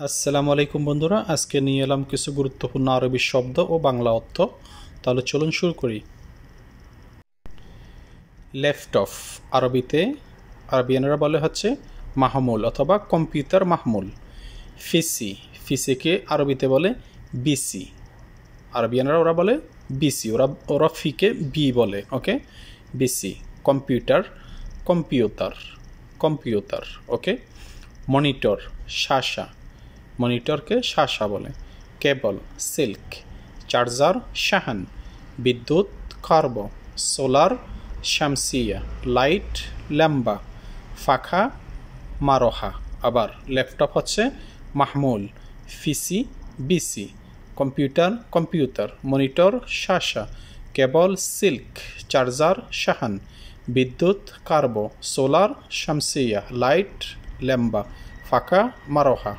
আসসালামু আলাইকুম বন্ধুরা, আজকে নিয়ে এলাম কিছু গুরুত্বপূর্ণ আরবি শব্দ ও বাংলা অর্থ। তাহলে চলুন শুরু করি। লেফট অফ আরবিয়ানরা বলে হচ্ছে মাহমুল অথবা কম্পিউটার মাহমুল। ফিসিকে আরবিতে বলে বিসি। আরবিয়ানরা ওরা বলে বিসি, ওরা ফিকে বি বলে। ওকে, বিসি। Computer computer. ওকে। মনিটর মনিটরকে শাসা বলে। কেবল সিল্ক। চার্জার শাহান। বিদ্যুৎ কার্ব। সোলার শামসিয়া। লাইট ল্যাম্বা। ফাঁকা মারোহা। আবার ল্যাপটপ হচ্ছে মাহমুল, ফিসি বিসি, কম্পিউটার, মনিটর শাসা, কেবল সিল্ক, চার্জার শাহান, বিদ্যুৎ কার্ব, সোলার শামসিয়া, লাইট ল্যাম্বা, ফাঁকা মারোহা।